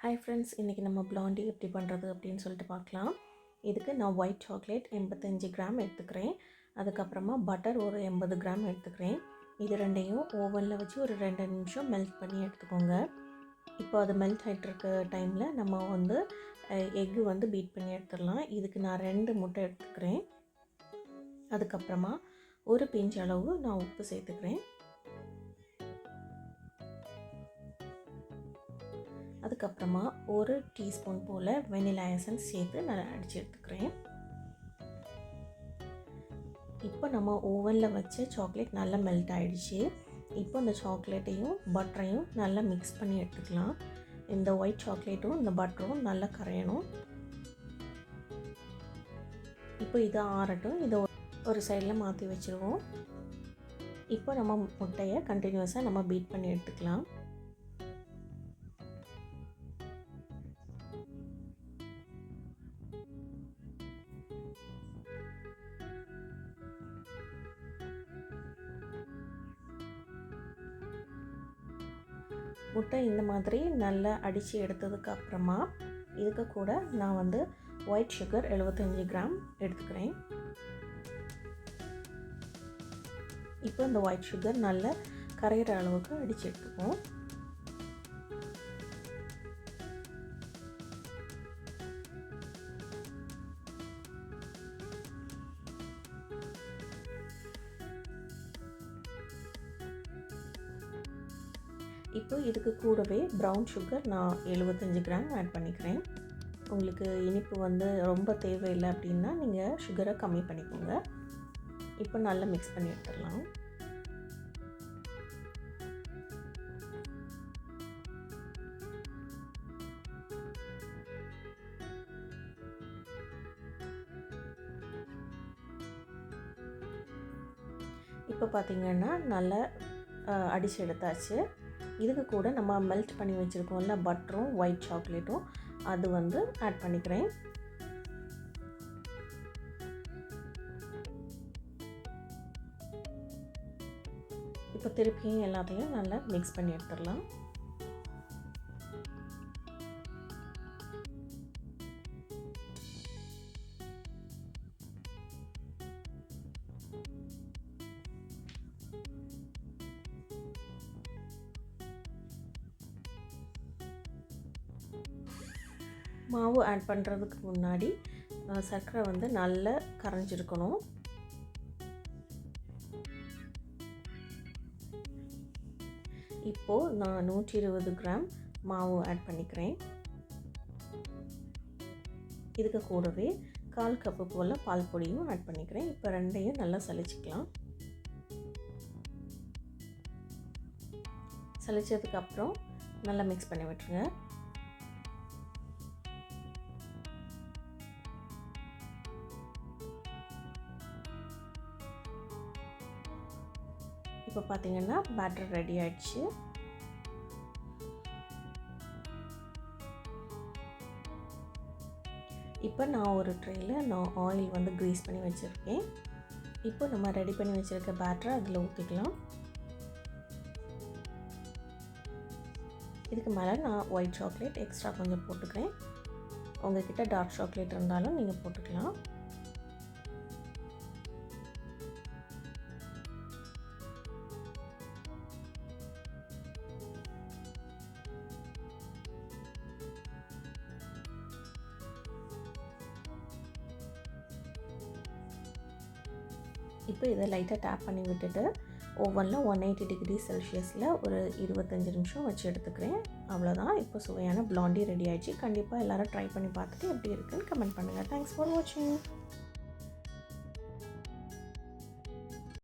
Hi friends, இன்றைக்கி நம்ம blondie எப்படி பண்ணுறது அப்படின்னு சொல்லிட்டு பார்க்கலாம். இதுக்கு நான் ஒயிட் சாக்லேட் 85 கிராம் எடுத்துக்கிறேன். அதுக்கப்புறமா பட்டர் ஒரு 80 கிராம் எடுத்துக்கிறேன். இது ரெண்டையும் ஓவனில் வச்சு ஒரு 2 நிமிஷம் மெல்ட் பண்ணி எடுத்துக்கோங்க. இப்போ அது மெல்ட் ஆகிட்டுருக்க டைமில் நம்ம எக்கு பீட் பண்ணி எடுத்துடலாம். இதுக்கு நான் 2 முட்டை எடுத்துக்கிறேன். அதுக்கப்புறமா ஒரு பிஞ்ச் அளவு நான் உப்பு சேர்த்துக்கிறேன். அதுக்கப்புறமா ஒரு டீஸ்பூன் போல் வெனிலா எசன்ஸ் சேர்த்து நான் அடித்து எடுத்துக்கிறேன். இப்போ நம்ம ஓவனில் வச்ச சாக்லேட் நல்லா மெல்ட் ஆகிடுச்சு. இப்போ இந்த சாக்லேட்டையும் பட்டரையும் நல்லா மிக்ஸ் பண்ணி எடுத்துக்கலாம். இந்த ஒயிட் சாக்லேட்டும் இந்த பட்டரும் நல்லா கரையணும். இப்போ இதை ஆறட்டும். இதை ஒரு சைடில் மாற்றி வச்சுருவோம். இப்போ நம்ம முட்டையை கண்டினியூஸாக நம்ம பீட் பண்ணி எடுத்துக்கலாம். முட்டை இந்த மாதிரி நல்லா அடித்து எடுத்ததுக்கு அப்புறமா இதுக்கு கூட நான் ஒயிட் சுகர் 75 கிராம் எடுத்துக்கிறேன். இப்போ இந்த ஒயிட் சுகர் நல்லா கரையிற அளவுக்கு அடித்து எடுத்துப்போம். இப்போ இதுக்கு கூடவே ப்ரௌன் சுகர் நான் 75 கிராம் ஆட் பண்ணிக்கிறேன். உங்களுக்கு இனிப்பு ரொம்ப தேவையில்லை அப்படின்னா நீங்கள் சுகரை கம்மி பண்ணிக்கோங்க. இப்போ நல்லா மிக்ஸ் பண்ணி எடுத்துடலாம். இப்போ பார்த்திங்கன்னா நல்லா அடித்து எடுத்தாச்சு. இதுக்கு கூட நம்ம மெல்ட் பண்ணி வச்சுருக்கோம்ல பட்டரும் ஒயிட் சாக்லேட்டும் அது ஆட் பண்ணிக்கிறேன். இப்போ திருப்பியும் எல்லாத்தையும் நல்லா மிக்ஸ் பண்ணி எடுத்துடலாம். மாவு ஆட் பண்ணுறதுக்கு முன்னாடி சர்க்கரை நல்லா கரைஞ்சிருக்கணும். இப்போது நான் 120 கிராம் மாவு ஆட் பண்ணிக்கிறேன். இதுக்கு கூடவே 1/4 கப்பு போல் பால் பொடியும் ஆட் பண்ணிக்கிறேன். இப்போ ரெண்டையும் நல்லா சலிச்சிக்கலாம். சலிச்சதுக்கப்புறம் நல்லா மிக்ஸ் பண்ணி விட்டுருங்க. இப்போ பார்த்தீங்கன்னா பேட்டர் ரெடி ஆயிடுச்சு. இப்போ நான் ஒரு ட்ரேயில் ஆயில் க்ரீஸ் பண்ணி வச்சுருக்கேன். இப்போ நம்ம ரெடி பண்ணி வச்சுருக்க பேட்டரை அதில் ஊற்றிக்கலாம். இதுக்கு மேலே நான் ஒயிட் சாக்லேட் எக்ஸ்ட்ரா கொஞ்சம் போட்டுக்கிறேன். உங்கள்கிட்ட டார்க் சாக்லேட் இருந்தாலும் நீங்கள் போட்டுக்கலாம். இப்போ இதை லைட்டாக டேப் பண்ணி விட்டுட்டு ஓவனில் 180 டிகிரி செல்சியஸில் ஒரு 25 நிமிஷம் வச்சு எடுத்துக்கிறேன். அவ்வளோதான். இப்போ சுவையான பிளாண்டி ரெடி ஆகிடுச்சு. கண்டிப்பாக எல்லோரும் ட்ரை பண்ணி பார்த்துட்டு எப்படி இருக்குன்னு கமெண்ட் பண்ணுங்கள். தேங்க்ஸ் ஃபார் வாட்சிங்.